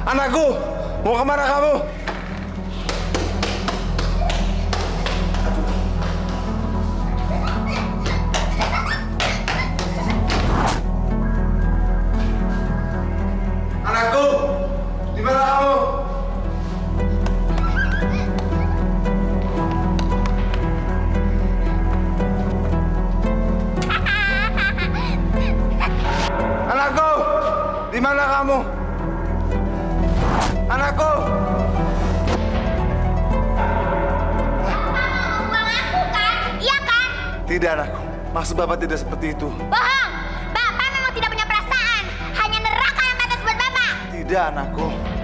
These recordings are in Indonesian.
Anakku, mau kemana kamu? Anakku, di mana kamu? Anakku, di mana kamu? Anakku! Bapak mau buang aku kan? Iya kan? Tidak, anakku. Maksud Bapak tidak seperti itu. Bohong! Bapak memang tidak punya perasaan. Hanya neraka yang pantas buat Bapak. Tidak, anakku. Tidak.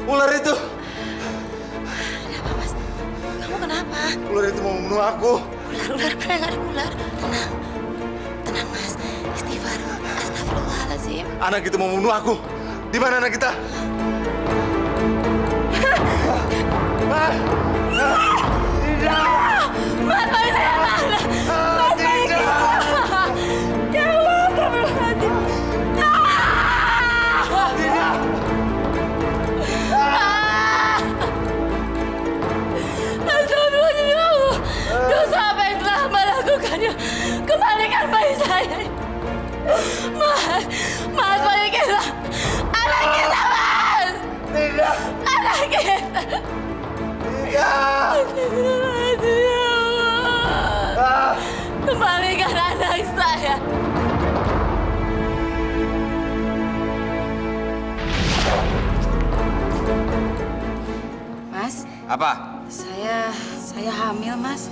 Ular itu. Kenapa, Mas? Kamu kenapa? Ular itu mau membunuh aku. Ular, mana nggak ada ular? Tenang. Tenang, Mas. Istighfar. Astagfirullahaladzim. Anak itu mau membunuh aku. Di mana anak kita? Mas, balik saya mana? Mas, balik saya. Ya Allah, astagfirullahaladzim. Astagfirullahaladzim, ya Allah. Dosa apa yang telah Hamba lakukan, ya? Kembalikan bayi saya. Mas, balikinlah. Anak kita, Mas. Tidak. Anak kita. Tidak. Astagfirullahaladzim, ya Allah. Kembalikan anak saya. Mas, Apa? saya hamil, Mas.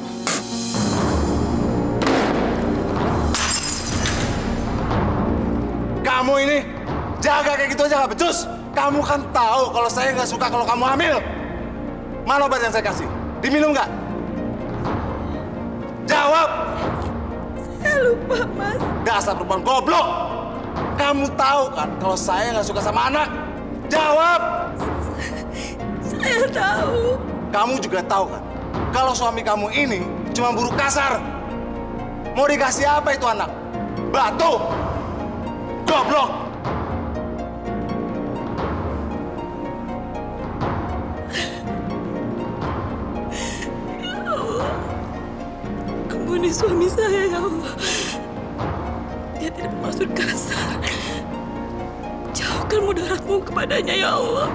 Kamu ini jaga kayak gitu aja nggak becus. Kamu kan tahu kalau saya nggak suka kalau kamu hamil. Mana obat yang saya kasih? Diminum nggak? Jawab. Saya lupa, Mas. Dasar perempuan goblok. Kamu tahu kan kalau saya nggak suka sama anak? Jawab. Saya tahu. Kamu juga tahu kan kalau suami kamu ini cuma buruh kasar. Mau dikasih apa itu anak? Batu. Goblok. Ampuni suami saya, ya Allah. Dia tidak bermaksud kasar. Jauhkan mudaratmu kepadanya, ya Allah.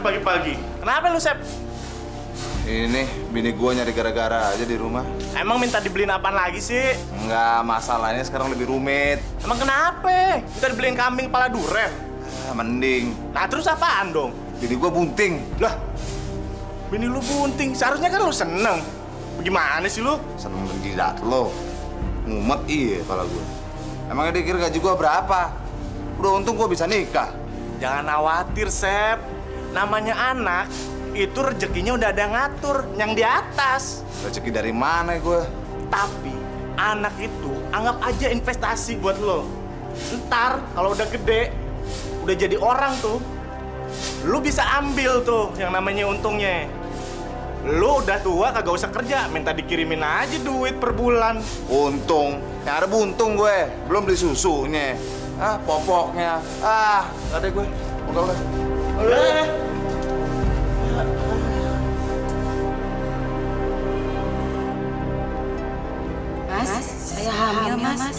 pagi-pagi? Kenapa lu, Sep? Ini bini gua nyari gara-gara aja di rumah. Emang minta dibeliin apaan lagi sih? Enggak, masalahnya sekarang lebih rumit. Emang kenapa? Minta dibeliin kambing kepala duren? Mending. Nah, terus apaan dong? Bini gua bunting. Lah, bini lu bunting. Seharusnya kan lu seneng. Gimana sih lu? Seneng jidat lo. Ngumet iya kepala gua. Emangnya dia kira gaji gua berapa? Udah untung gua bisa nikah. Jangan khawatir, Sep. Namanya anak, itu rezekinya udah ada ngatur, yang di atas. Rezeki dari mana gua? Tapi, anak itu anggap aja investasi buat lo. Ntar, kalau udah gede, udah jadi orang tuh, lu bisa ambil tuh yang namanya untungnya. Lu udah tua kagak usah kerja, minta dikirimin aja duit per bulan. Untung, yang ada buntung gue, belum beli susunya. Popoknya. Gak ada gue. Udah. Mas, saya hamil, Mas.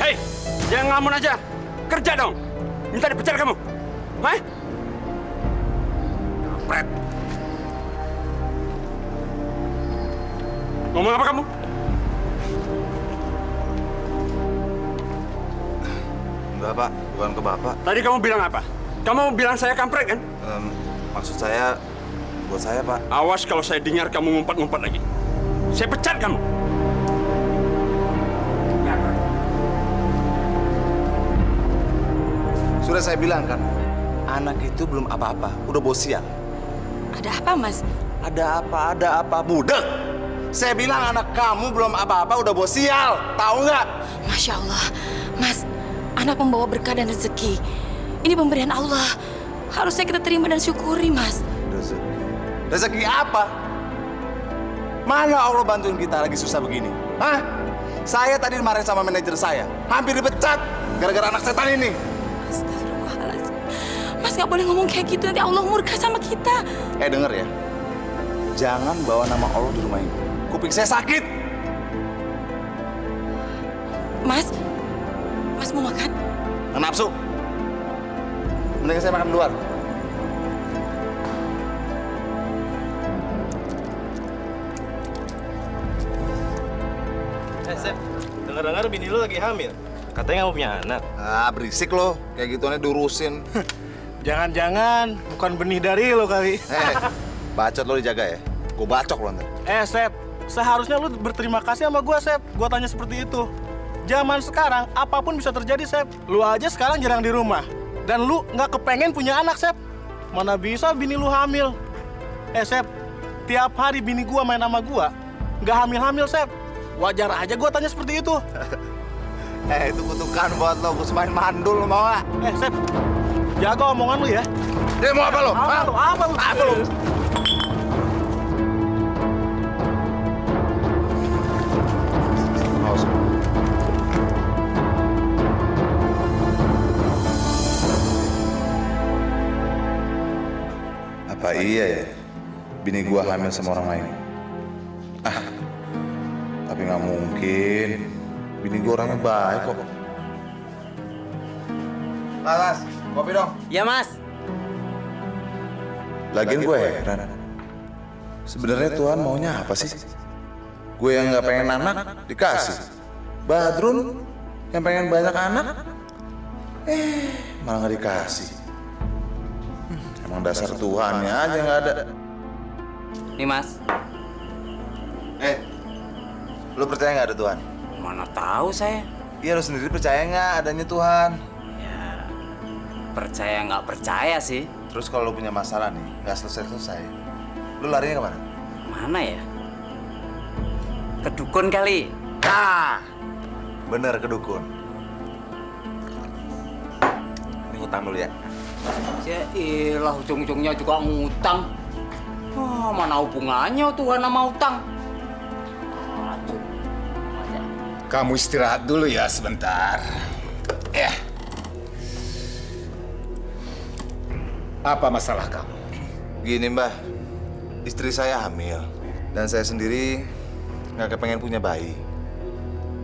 Hei, jangan ngelamun aja. Kerja dong. Minta dipecat kamu. Hah? Kampret. Ngomong apa kamu? Enggak, Pak. Bukan ke Bapak. Tadi kamu bilang apa? Kamu bilang saya kampret, kan? Maksud saya, buat saya, Pak. Awas kalau saya dengar kamu ngumpet-ngumpet lagi. Saya pecat kamu. Sudah saya bilang kan, anak itu belum apa-apa, udah bosian. Ada apa, Mas? Ada apa, budek. Saya bilang anak kamu belum apa-apa, udah bosial, tahu nggak? Masya Allah, Mas, anak membawa berkah dan rezeki. Ini pemberian Allah. Harusnya kita terima dan syukuri, Mas. Rezeki? Rezeki apa? Mana Allah bantuin kita lagi susah begini? Hah? Saya tadi dimarahin sama manajer saya, hampir dipecat gara-gara anak setan ini. Astagfirullahaladzim. Mas nggak boleh ngomong kayak gitu, nanti Allah murka sama kita. Denger ya, jangan bawa nama Allah di rumah ini. Kuping saya sakit. Mas mau makan? Nggak nafsu. Mending saya makan di luar. Sep, dengar-dengar bini lu lagi hamil. Katanya nggak mau punya anak. Berisik lo. Kayak gituannya diurusin. Jangan-jangan bukan benih dari lo kali. Bacot lo dijaga ya. Gue bacok lo ntar. Sep, seharusnya lu berterima kasih sama gua, Sep. Gua tanya seperti itu. Zaman sekarang, apapun bisa terjadi, Sep. Lu aja sekarang jarang di rumah. Dan lu nggak kepengen punya anak, Sep. Mana bisa bini lu hamil? Sep, tiap hari bini gua main sama gua, nggak hamil-hamil, Sep. Wajar aja gua tanya seperti itu. Itu kutukan buat lo. Gue semain mandul, lo mau nggak? Sep, jaga omongan lu ya. Mau apa lo? Apa lu? Apa iya ya? Bini gua hamil sama orang lain. Tapi nggak mungkin. Bini gua orangnya baik kok. Mas, kopi dong. Ya, Mas. Lagian gue heran. Sebenarnya Tuhan maunya apa sih? Gue yang nggak pengen anak dikasih. Badrun yang pengen banyak anak, malah nggak dikasih. Emang dasar Tuhannya aja nggak ada. Nih, Mas. Lu percaya nggak ada Tuhan? Mana tahu saya. Iya, lu sendiri percaya nggak adanya Tuhan? Ya, percaya nggak percaya sih. Terus kalau lu punya masalah nih, nggak selesai-selesai, lu larinya kemana? Mana ya? Ke dukun kali. Bener, ke dukun. Ini utang dulu ya. Ya ilah, ujung-ujungnya juga ngutang. Mana hubungannya Tuhan sama utang? Kamu istirahat dulu ya sebentar. Ya. Apa masalah kamu? Gini, Mbah. Istri saya hamil. Dan saya sendiri nggak kepengen punya bayi.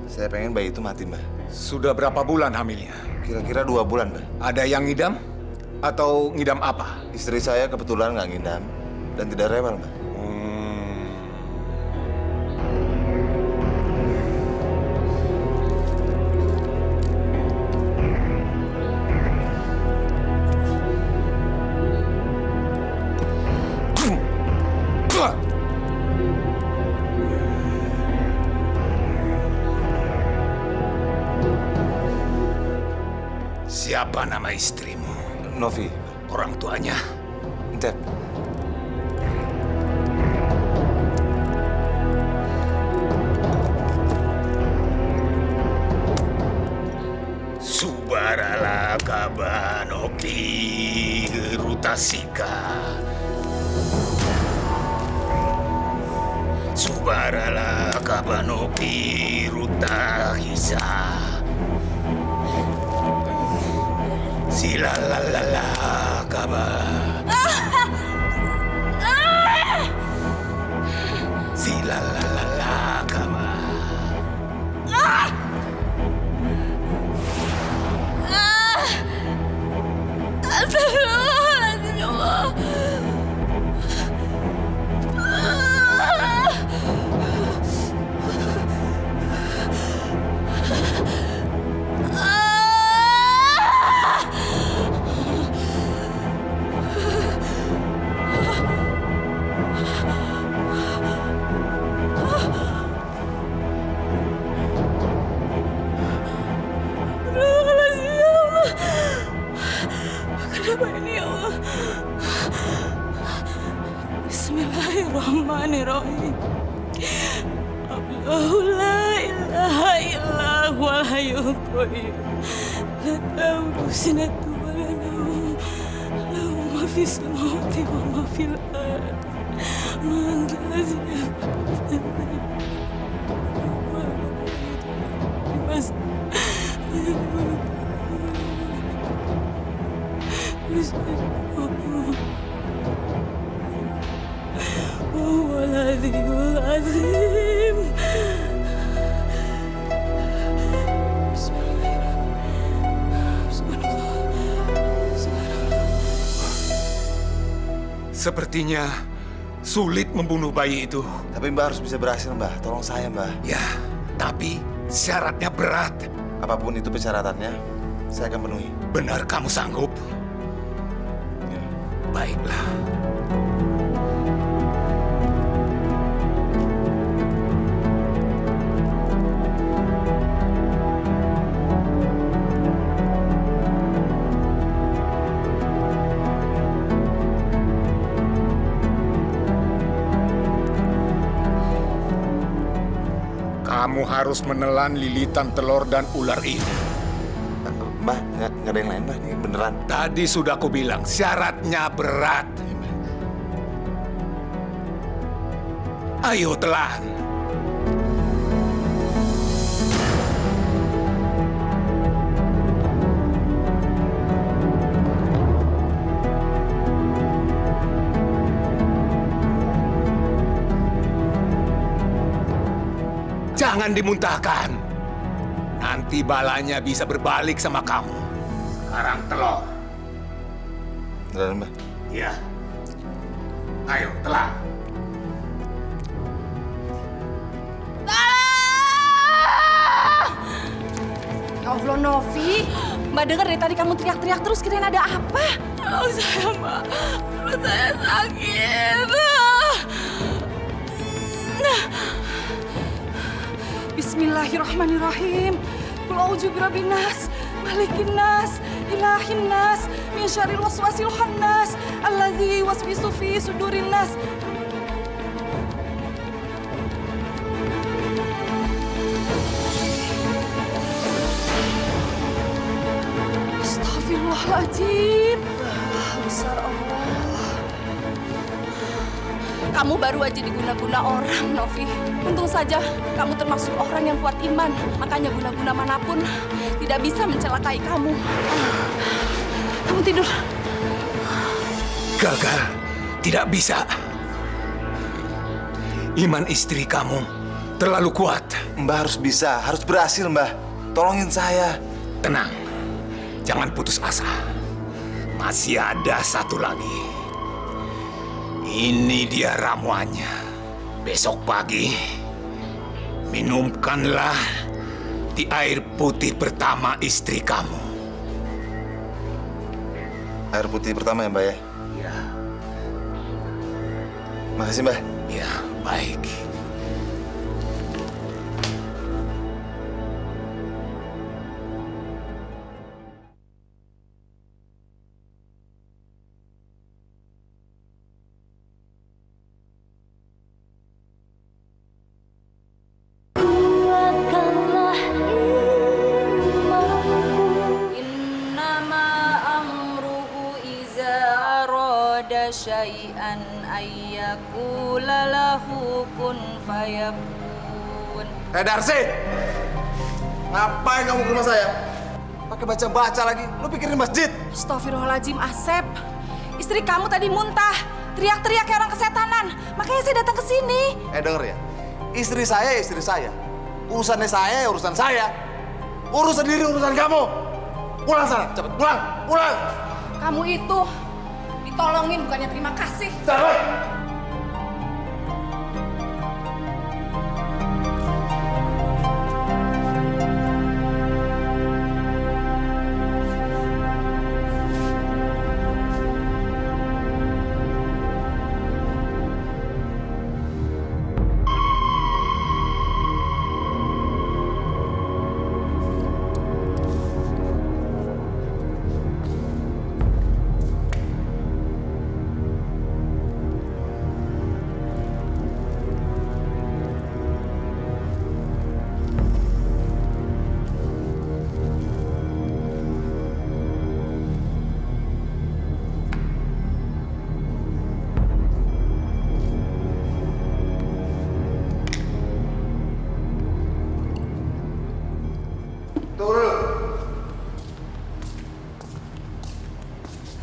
Saya pengen bayi itu mati, Mbah. Sudah berapa bulan hamilnya? Kira-kira 2 bulan, Mbah. Ada yang ngidam? Atau ngidam apa? Istri saya kebetulan nggak ngidam dan tidak rewel, Mbah. Siapa nama istrimu? Novi. Orang tuanya? Cep. Subarala kabanoki gerutasika. Subarala kabanoki rutahisa. Silalalala kaba. Silalalala kaba. Astagfirullahaladzim, ya Allah. Kenapa ini, ya Allah? Bismillahirrahmanirrahim. Allahu la ilaha illa huwal hayyul qayyum. La ta'khudhuhu sinatun wa la nawm. Lahu ma fis samawati wa ma fil ardh. Man dhal ladzi وهو العلي العظيم. بسم الله Sepertinya sulit membunuh bayi itu. Tapi Mbah harus bisa berhasil, Mbah. Tolong saya, Mbah. Ya, tapi syaratnya berat. Apapun itu persyaratannya, saya akan penuhi. Benar kamu sanggup? Ya. Baiklah. Kamu harus menelan lilitan telur dan ular ini. Mbah, nggak ada yang lain, Mbah. Ini beneran. Tadi sudah aku bilang, syaratnya berat. Ayo telan. Jangan dimuntahkan. Nanti balanya bisa berbalik sama kamu. Sekarang telur. Beneran, Mbah. Ya. Ayo, telan. Ya Allah, Novi. Mbak dengar dari tadi kamu teriak-teriak terus, kirain ada apa? Tolong saya, Mbak. Perut saya sakit. Bismillahirrahmanirrahim. Qul a'udzu birabbin nas, malikin nas, ilahin nas, min syarril waswasil khannas, allazi yuwaswisu fi sudurin nas. Astagfirullahaladzim. Besar Allah. Kamu baru aja diguna-guna orang, Novi. Untung saja kamu termasuk orang yang kuat iman. Makanya guna-guna manapun tidak bisa mencelakai kamu. Kamu tidur. Gagal. Tidak bisa. Iman istri kamu terlalu kuat. Mbah harus bisa, harus berhasil, Mbah. Tolongin saya. Tenang. Jangan putus asa. Masih ada satu lagi. Ini dia ramuannya. Besok pagi, minumkanlah di air putih pertama istri kamu. Air putih pertama ya, Mbak ya? Ya. Makasih, Mbak. Ya, baik. Syai'an ayyakula lahu kun fayakun. Darsi! Ngapain kamu ke rumah saya? Pakai baca-baca lagi. Lu pikirin masjid? Astagfirullahaladzim, Asep. Istri kamu tadi muntah. Teriak-teriak kayak orang kesetanan. Makanya saya datang ke sini. Denger ya. Istri saya ya istri saya. Urusannya saya ya urusan saya. Urus sendiri urusan kamu. Pulang sana, cepet pulang, pulang. Kamu itu ditolongin bukannya terima kasih. Cepet.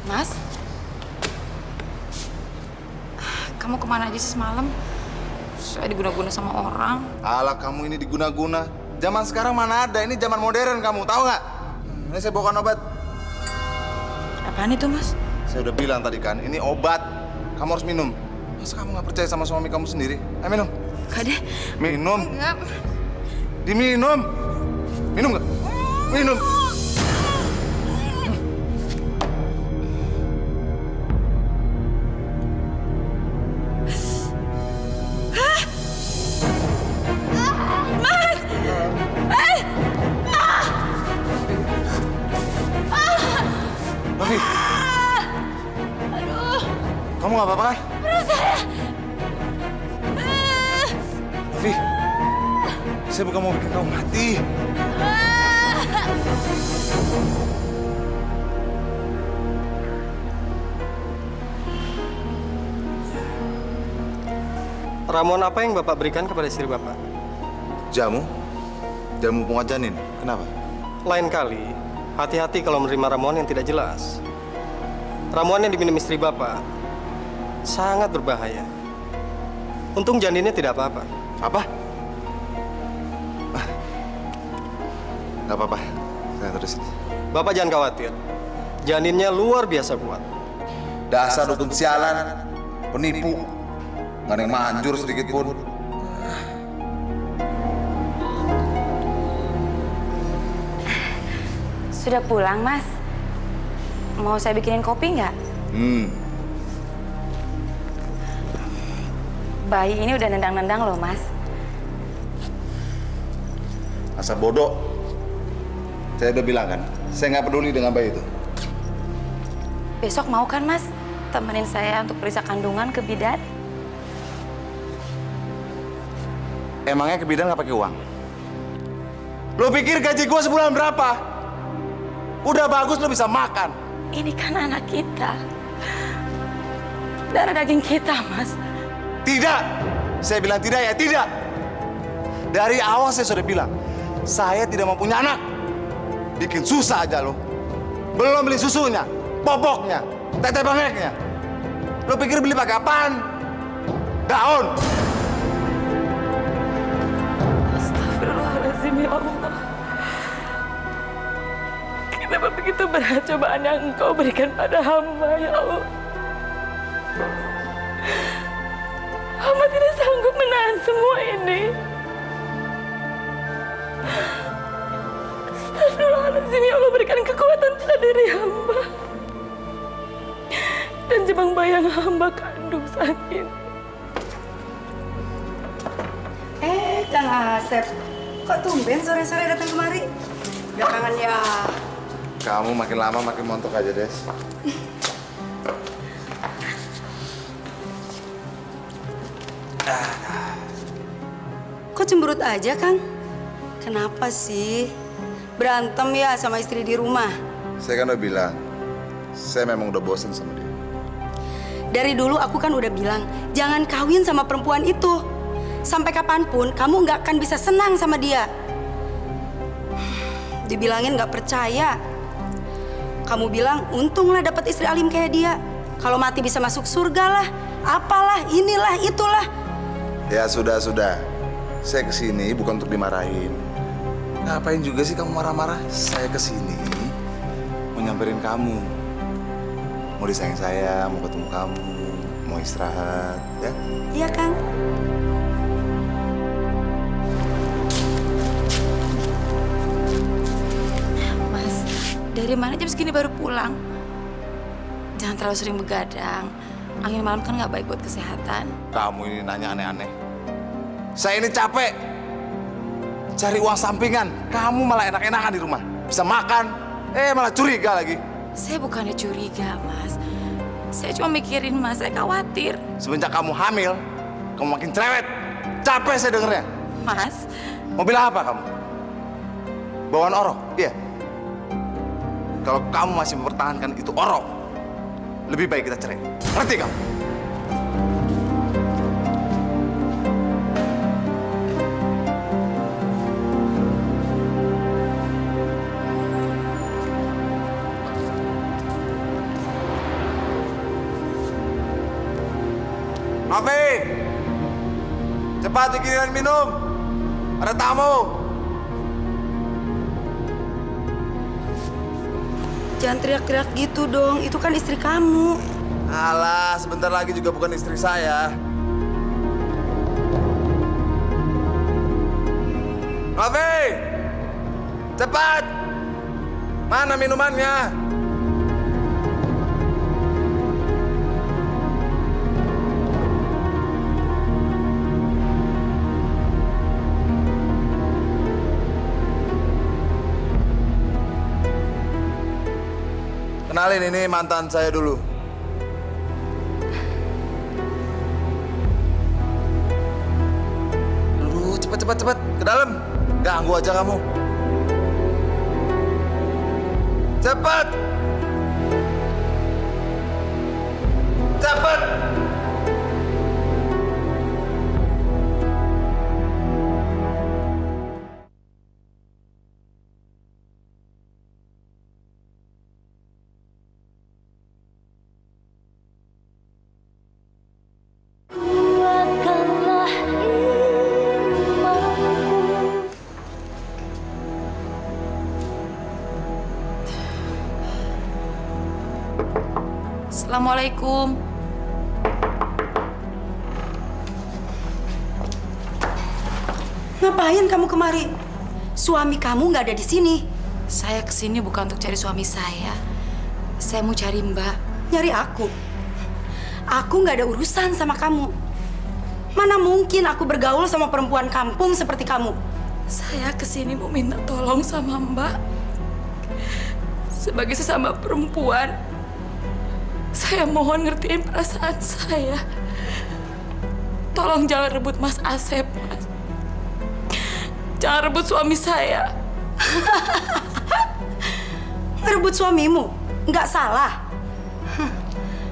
Mas, kamu kemana aja sih semalam? Saya diguna-guna sama orang. Alah, kamu ini diguna-guna. Zaman sekarang mana ada, ini zaman modern kamu, tahu nggak? Ini saya bawakan obat. Apaan itu, Mas? Saya udah bilang tadi kan, ini obat. Kamu harus minum. Masa kamu nggak percaya sama suami kamu sendiri? Ayo minum. Gak deh. Minum. Enggak. Diminum. Minum nggak? Minum. Novi. Aduh. Kamu nggak apa-apa kan? Perut saya. Novi. Saya bukan mau bikin kamu mati. Ramuan apa yang Bapak berikan kepada istri Bapak? Jamu? Jamu penguat janin. Kenapa? Lain kali, hati-hati kalau menerima ramuan yang tidak jelas. Ramuan yang diminum istri Bapak sangat berbahaya. Untung janinnya tidak apa-apa. Apa? Nggak apa-apa. Saya terusin. Bapak jangan khawatir. Janinnya luar biasa kuat. Dasar dukun sialan, penipu. Nggak ada yang manjur sedikit pun. Sudah pulang, Mas? Mau saya bikinin kopi nggak? Bayi ini udah nendang-nendang loh, Mas. Asal bodoh. Saya udah bilang kan, saya nggak peduli dengan bayi itu. Besok mau kan, Mas? Temenin saya untuk periksa kandungan ke bidan? Emangnya ke bidan nggak pakai uang? Lo pikir gaji gua sebulan berapa? Udah bagus lo bisa makan. Ini kan anak kita. Darah daging kita, Mas. Tidak. Saya bilang tidak ya tidak. Dari awal saya sudah bilang, saya tidak mau punya anak. Bikin susah aja lo. Belum beli susunya, popoknya, tete bangeknya. Lo pikir beli pakai apaan? Daun. Astagfirullahaladzim, ya Allah. Kita Betapa begitu berat cobaan yang Engkau berikan pada hamba, ya Allah. Hamba tidak sanggup menahan semua ini. Astagfirullahaladzim, ya Allah, berikan kekuatan pada diri hamba. Dan jebang bayang hamba kandung saat ini. Kang Asep, kok tumben sore-sore datang kemari? Belakangan ya. Kamu makin lama makin montok aja, Des. Kok cemberut aja, Kang? Kenapa sih? Berantem ya sama istri di rumah? Saya kan udah bilang, saya memang udah bosen sama dia. Dari dulu aku kan udah bilang, jangan kawin sama perempuan itu. Sampai kapanpun kamu nggak akan bisa senang sama dia. Dibilangin nggak percaya. Kamu bilang, untunglah dapat istri alim kayak dia. Kalau mati bisa masuk surga lah, apalah, inilah, itulah. Ya sudah. Saya kesini bukan untuk dimarahin. Ngapain juga sih kamu marah-marah? Saya kesini mau nyamperin kamu. Mau disayang saya, mau ketemu kamu, mau istirahat, ya? Iya, Kang. Mas, dari mana jam segini baru pulang? Jangan terlalu sering begadang. Angin malam kan nggak baik buat kesehatan. Kamu ini nanya aneh-aneh. Saya ini capek. Cari uang sampingan. Kamu malah enak-enakan di rumah. Bisa makan, malah curiga lagi. Saya bukannya curiga, Mas. Saya cuma mikirin Mas, saya khawatir. Semenjak kamu hamil, kamu makin cerewet. Capek saya dengernya. Mas. Mau bilang apa kamu? Bawaan orok? Iya. Kalau kamu masih mempertahankan itu orok, lebih baik kita cerai. Ngerti kamu? Novi, cepat bikinin minum. Ada tamu. Jangan teriak-teriak gitu dong, itu kan istri kamu. Alah, sebentar lagi juga bukan istri saya. Novi, cepat. Mana minumannya? Kenalin, ini mantan saya dulu. Aduh, cepet. Ke dalam. Ganggu aja kamu. Cepet. Assalamualaikum. Ngapain kamu kemari? Suami kamu nggak ada di sini. Saya kesini bukan untuk cari suami saya. Saya mau cari Mbak. Nyari aku? Aku nggak ada urusan sama kamu. Mana mungkin aku bergaul sama perempuan kampung seperti kamu? Saya kesini mau minta tolong sama Mbak. Sebagai sesama perempuan, saya mohon ngertiin perasaan saya. Tolong jangan rebut Mas Asep, Mas. Jangan rebut suami saya. Ngerebut suamimu? Nggak salah.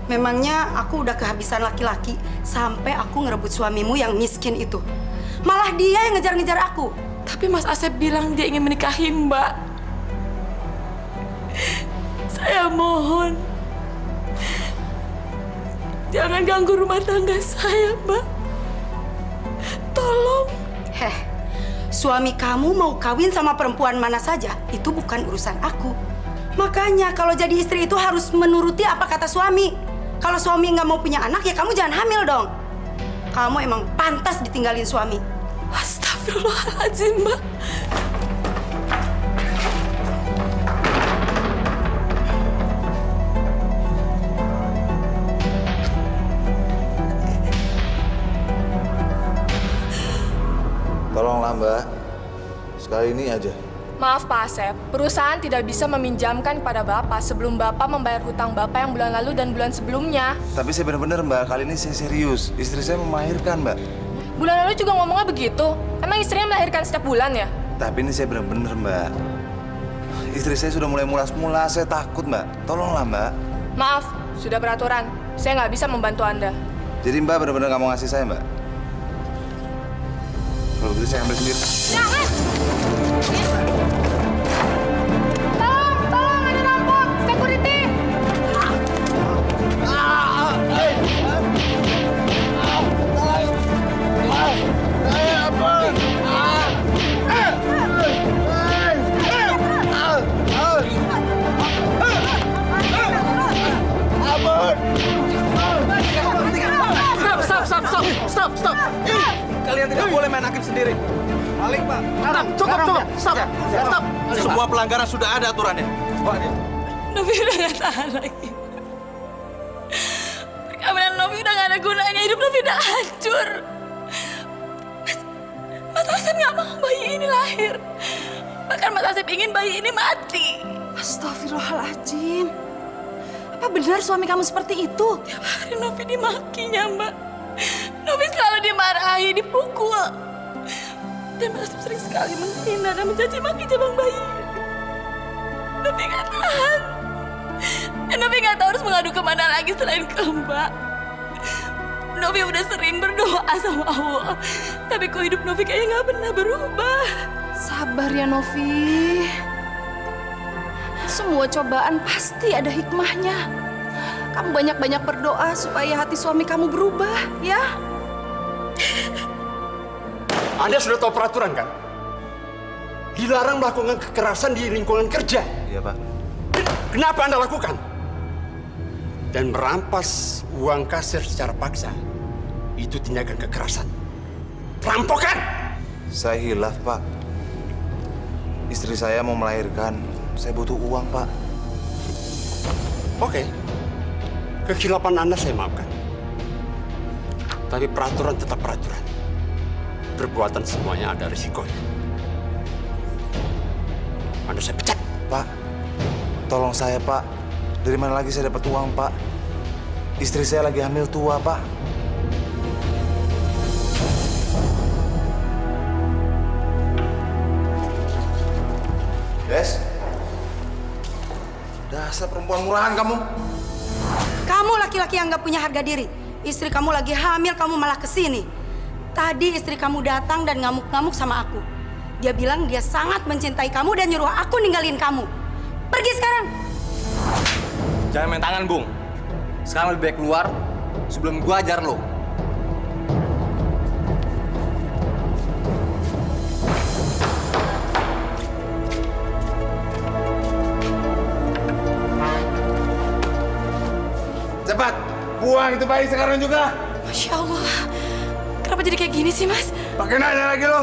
Memangnya aku udah kehabisan laki-laki sampai aku ngerebut suamimu yang miskin itu. Malah dia yang ngejar-ngejar aku. Tapi Mas Asep bilang dia ingin menikahi Mbak. Saya mohon, jangan ganggu rumah tangga saya, Mbak. Tolong. Suami kamu mau kawin sama perempuan mana saja, itu bukan urusan aku. Makanya kalau jadi istri itu harus menuruti apa kata suami. Kalau suami nggak mau punya anak, ya kamu jangan hamil dong. Kamu emang pantas ditinggalin suami. Astagfirullahaladzim, Mbak. Tolonglah Mbak, sekali ini aja. Maaf Pak Asep, perusahaan tidak bisa meminjamkan pada Bapak sebelum Bapak membayar hutang Bapak yang bulan lalu dan bulan sebelumnya. Tapi saya benar-benar Mbak, kali ini saya serius. Istri saya mau melahirkan Mbak. Bulan lalu juga ngomongnya begitu. Emang istrinya melahirkan setiap bulan ya? Tapi ini saya benar-benar Mbak. Istri saya sudah mulai mulas-mulas, saya takut Mbak. Tolonglah Mbak. Maaf, sudah peraturan. Saya nggak bisa membantu Anda. Jadi Mbak benar-benar nggak mau ngasih saya Mbak? Kalau begitu saya ambil sendiri. Jangan! Tolong, ada rampok! Security! Stop! Kalian tidak boleh main hakim sendiri. Balik, Pak. Cukup. Stop. Semua pelanggaran sudah ada aturannya. Novi udah gak tahan lagi. Perkawinan Novi udah gak ada gunanya. Hidup Novi udah hancur. Mas Asep gak mau bayi ini lahir. Bahkan Mas Asep ingin bayi ini mati. Astagfirullahaladzim. Apa benar suami kamu seperti itu? Tiap hari Novi dimakinya, Mbak. Novi selalu dimarahi, dipukul. Dan Mas Asep sering sekali menghina dan mencaci maki jabang bayi. Novi gak tahan. Dan Novi gak tahu harus mengadu kemana lagi selain ke Mbak. Novi udah sering berdoa sama Allah. Tapi kok hidup Novi kayaknya gak pernah berubah. Sabar ya Novi. Semua cobaan pasti ada hikmahnya. Kamu banyak-banyak berdoa supaya hati suami kamu berubah, ya? Anda sudah tahu peraturan kan? Dilarang melakukan kekerasan di lingkungan kerja. Iya, Pak. Kenapa Anda lakukan? Dan merampas uang kasir secara paksa, itu tindakan kekerasan. Perampokan! Saya hilaf, Pak. Istri saya mau melahirkan. Saya butuh uang, Pak. Oke. Kekhilafan Anda saya maafkan. Tapi peraturan tetap peraturan. Perbuatan semuanya ada risikonya. Anda saya pecat. Pak, tolong saya, Pak. Dari mana lagi saya dapat uang, Pak? Istri saya lagi hamil tua, Pak. Des? Dasar perempuan murahan kamu. Kamu laki-laki yang nggak punya harga diri. Istri kamu lagi hamil, kamu malah kesini. Tadi istri kamu datang dan ngamuk-ngamuk sama aku. Dia bilang dia sangat mencintai kamu dan nyuruh aku ninggalin kamu. Pergi sekarang. Jangan main tangan, Bung. Sekarang lebih baik keluar sebelum gua ajar lo. Cepat, buang itu bayi sekarang juga. Masya Allah, kenapa jadi kayak gini sih, Mas? Pakai nanya lagi lo.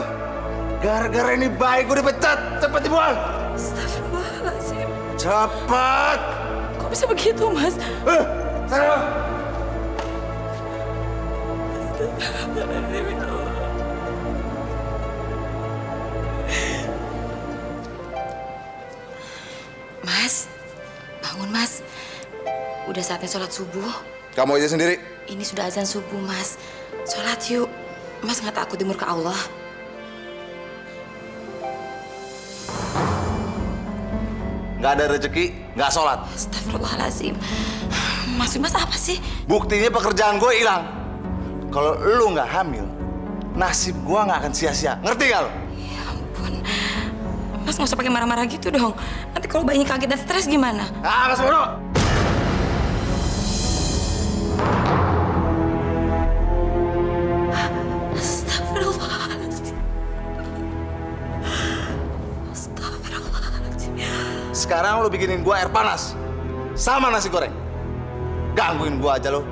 Gara-gara ini bayi gue dipecat. Cepat dibuang. Astagfirullahaladzim. Cepat. Kok bisa begitu, Mas? Sana. Astagfirullahaladzim, ya Allah. Mas, bangun, Mas. Udah saatnya sholat subuh. Kamu aja sendiri. Ini sudah azan subuh, Mas. Sholat yuk. Mas nggak takut dimurka Allah? Nggak ada rezeki, nggak sholat. Astagfirullahaladzim. Maksud Mas apa sih? Buktinya pekerjaan gue hilang. Kalau lu nggak hamil, nasib gue nggak akan sia-sia. Ngerti nggak lo? Ya ampun. Mas nggak usah pakai marah-marah gitu dong. Nanti kalau bayinya kaget dan stres gimana? Ah, Mas Bono. Astagfirullahaladzim. Astagfirullahaladzim. Sekarang lo bikinin gua air panas sama nasi goreng. Gangguin gua aja lo.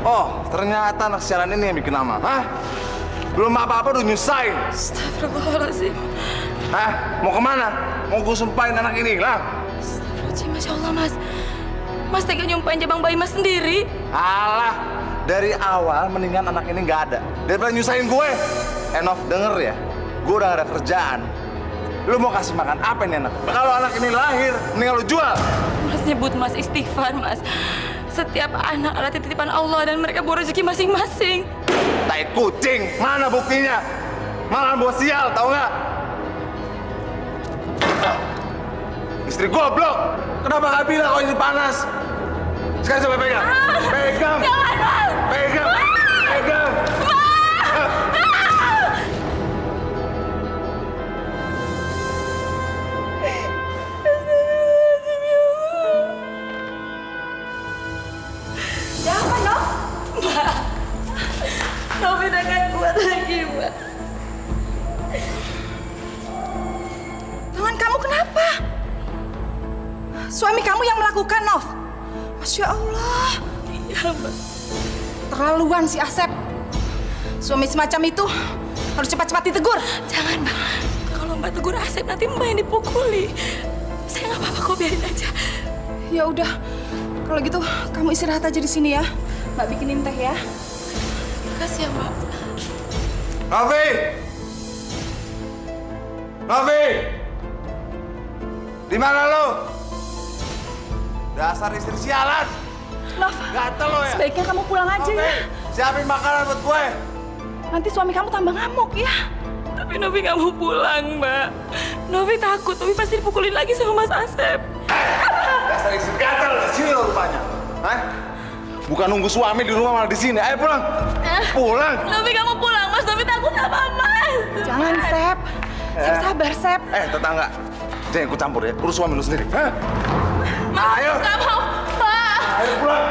Oh, ternyata anak sialan ini yang bikin nama. Hah? Belum apa-apa udah nyusahin. Astagfirullahaladzim. Hah? Mau kemana? Mau gue sumpahin anak ini, lah? Astagfirullahaladzim, Masya Allah, Mas. Mas tega nyumpahin jabang bayi Mas sendiri. Alah, dari awal mendingan anak ini nggak ada. Daripada nyusahin gue. Enough, denger ya. Gue udah gak ada kerjaan. Lu mau kasih makan apa ini anak? Kalau anak ini lahir, mendingan lu jual. Mas nyebut Mas istighfar, Mas. Setiap anak adalah titipan Allah dan mereka bawa rezeki masing-masing. Tai kucing, mana buktinya? Malah buat sial, tau nggak? Istri goblok, kenapa nggak bilang kalau ini panas? Sekarang coba pegang. Pegang. Jangan, Mas. Pegang. Pegang. Siapa, Nov? Mbak. Nov udah gak kuat lagi, Mbak. Tangan kamu kenapa? Suami kamu yang melakukan, Nov. Masya Allah. Iya, Mbak. Terlaluan si Asep. Suami semacam itu harus cepat-cepat ditegur. Jangan, Mbak. Kalau Mbak tegur Asep, nanti Mbak yang dipukuli. Saya nggak apa-apa kok, biarin aja. Ya udah, kalau gitu kamu istirahat aja di sini ya. Mbak bikinin teh ya. Makasih ya, Mbak. Novi! Novi! Di mana lo? Dasar istri sialan! Nov, gatel lo ya? Sebaiknya kamu pulang aja Novi, ya. siapin makanan buat gue. Nanti suami kamu tambah ngamuk ya. Tapi Novi nggak mau pulang, Mbak. Novi takut, Novi pasti dipukulin lagi sama Mas Asep. Dasar istri gatel, di sini lo rupanya. Hah? Bukan nunggu suami di rumah malah di sini. Ayo pulang. Pulang. Novi nggak mau pulang, Mas. Novi takut sama Mas. Jangan, Sep. Sep, sabar, Sep. Tetangga. Jangan ikut campur ya. Urus suami lu sendiri. Hah? Mas, ayo. nggak mau. Pak. Ayo pulang.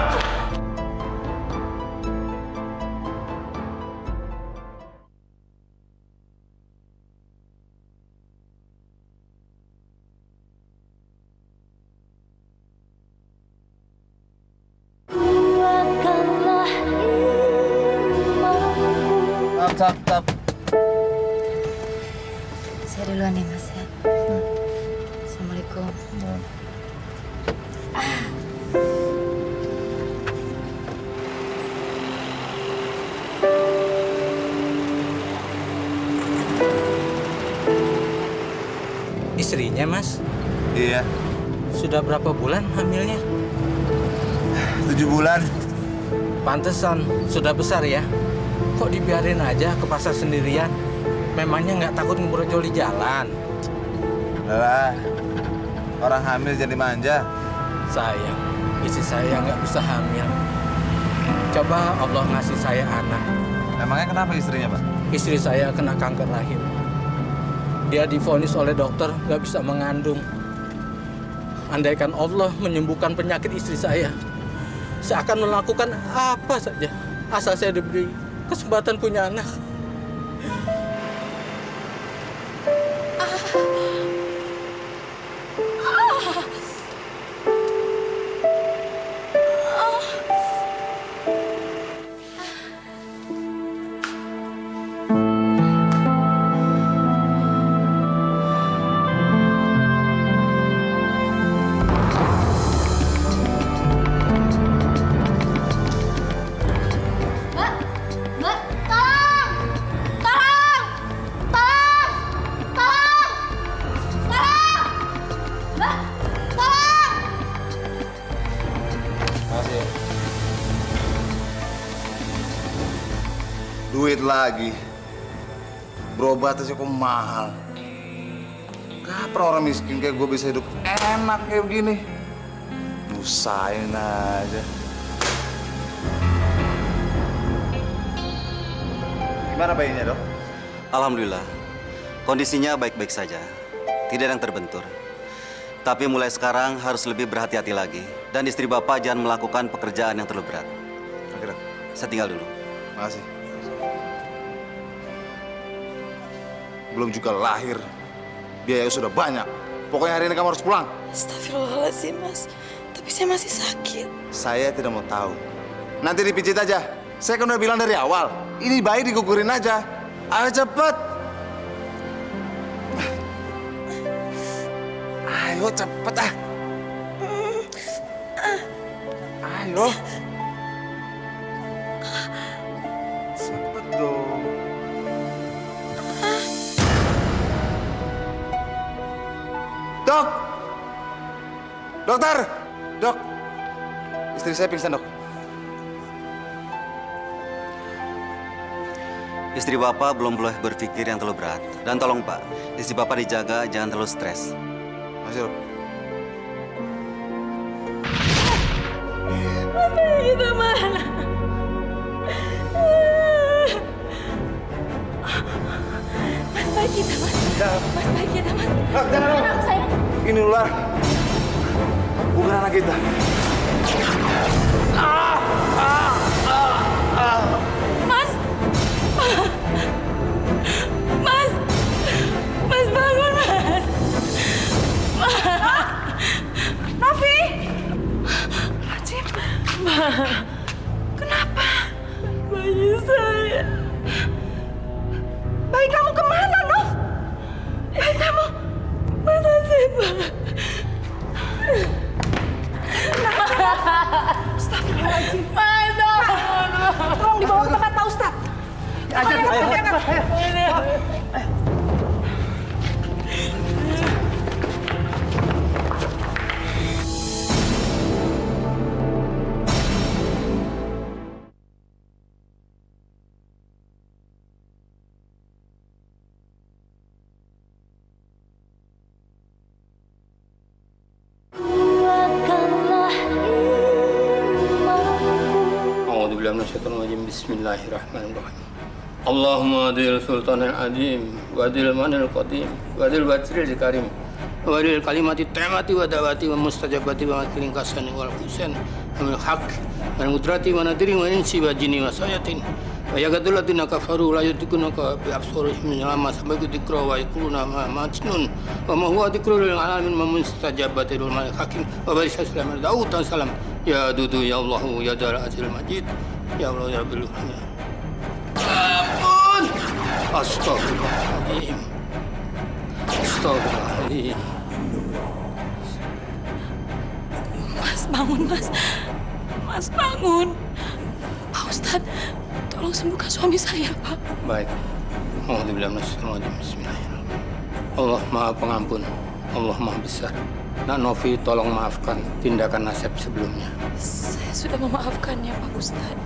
Stop. Saya duluan ya, Mas ya. Assalamualaikum. Istrinya, Mas? Iya. Sudah berapa bulan hamilnya? 7 bulan. Pantesan, sudah besar ya? Kok dibiarin aja ke pasar sendirian? Memangnya nggak takut ngebrojol di jalan? Lah, orang hamil jadi manja. Sayang, istri saya nggak bisa hamil. Coba Allah ngasih saya anak. Emangnya kenapa istrinya, Pak? Istri saya kena kanker rahim. Dia divonis oleh dokter nggak bisa mengandung. Andaikan Allah menyembuhkan penyakit istri saya akan melakukan apa saja asal saya diberi kesempatan punya anak. Duit lagi. Berobat aja kok mahal. Kapan orang miskin kayak gue bisa hidup enak kayak begini? Nusain aja. Gimana bayinya, Dok? Alhamdulillah, kondisinya baik-baik saja. Tidak ada yang terbentur. Tapi mulai sekarang harus lebih berhati-hati lagi. Dan istri Bapak jangan melakukan pekerjaan yang terlalu berat. Oke, Dok. Saya tinggal dulu. Makasih. Belum juga lahir. Biaya sudah banyak. Pokoknya hari ini kamu harus pulang. Astagfirullahaladzim, Mas. Tapi saya masih sakit. Saya tidak mau tahu. Nanti dipijit aja. Saya kan udah bilang dari awal. Ini bayi digugurin aja. Ayo cepet. Ayo cepet ah. Ayo. Cepet dong. Dok! Dokter! Dok! Istri saya pingsan, Dok. Istri Bapak belum boleh berpikir yang terlalu berat. Dan tolong Pak, istri Bapak dijaga, jangan terlalu stres. Masih, Dok. Mas bayi kita mana? Mas bayi kita, Mas. Mas bayi kita, Mas. Jangan, Dok. Sayang. Ini ular. Bukan anak kita. Mas! Mas! Mas bangun, Mas! Novi! Rajim! Kenapa? Bayi saya. Bayi kamu kemana, Nov? Bayi kamu? Mas Asep. Astagfirullahaladzim. Tolong dibawa ke tempat Pak Ustadz. Bismillahirrahmanirrahim. Allahumma adil sultanil adim, wadil manil qadim, wadil batril karim, wadil kalimati ta'mati wa dawati wa mustajabati wa matilin kasani wal husain wa min haq wa mudrati wa nadiri wa insi wa jini wa sayatin wa yagadul ladina kafaru la yudikunaka bi absurihim min lama sampai dikra wa yakuluna ma majnun wa ma huwa dikrul lil alamin wa mustajabati lil malik hakim wa barisa salam daud salam ya dudu ya Allahu ya dal azil majid ya Allah ya Rabbil alamin. Ampun. Astagfirullahaladzim. Astagfirullahaladzim. Mas bangun, Mas. Mas bangun. Pak Ustadz, tolong sembuhkan suami saya, Pak. Baik. Bismillahirrahmanirrahim. Allah Maha Pengampun. Allah Maha Besar. Nak Novi tolong maafkan tindakan Asep sebelumnya. Saya sudah memaafkannya, Pak Ustadz.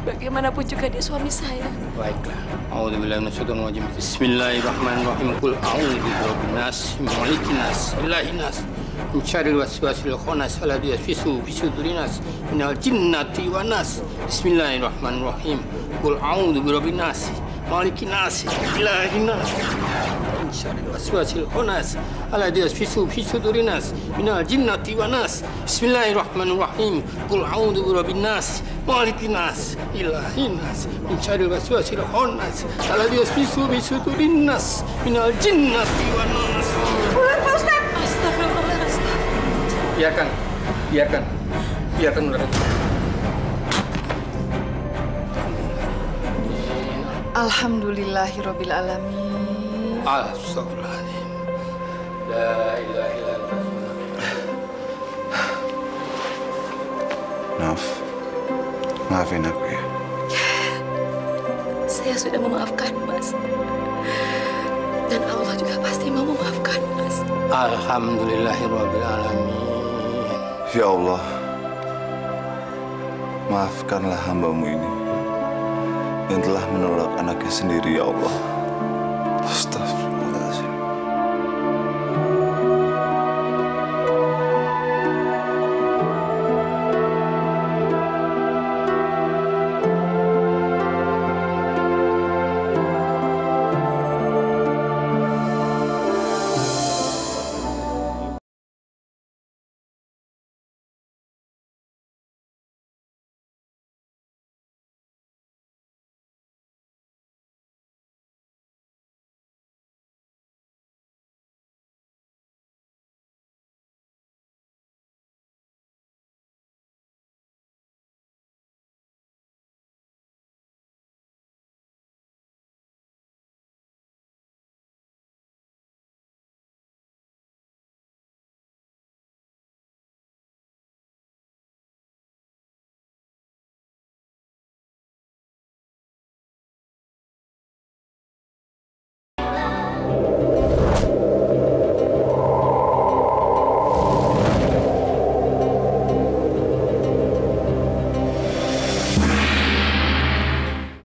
Bagaimanapun juga dia suami saya. Baiklah. A'udzubillahiminasyaitonirrajim. Bismillahirrahmanirrahim. Qul a'udzu birabbin nas, malikin nas, ilahin nas, min syarril waswasil khannas alladzi yuwaswisu fi sudurin nas, minal jinnati wan nas. Bismillahirrahmanirrahim. Qul a'udzu birabbin nas, malikin nas, ilahin nas, min syarril waswasil khannas alladzi yuwaswisu fi sudurin nas, minal jinnati wan nas. Bismillahirrahmanirrahim. Qul a'udzu birabbin nas, malikin nas, ilahin nas, min syarril waswasil khannas alladzi yuwaswisu fi sudurin nas, minal jinnati wan nas. Pulang, Pak Ustadz. Astagfirullahaladzim. Biarkan ular itu. Alhamdulillahirabbil alamin. Astagfirullahaladzim. La ilaha illallah. Naf, maafin aku ya. Saya sudah memaafkan, Mas. Dan Allah juga pasti mau memaafkan, Mas. Alhamdulillahirabbil alamin. Ya Allah, maafkanlah hamba-Mu ini yang telah menolak anaknya sendiri, ya Allah. Astagfirullah.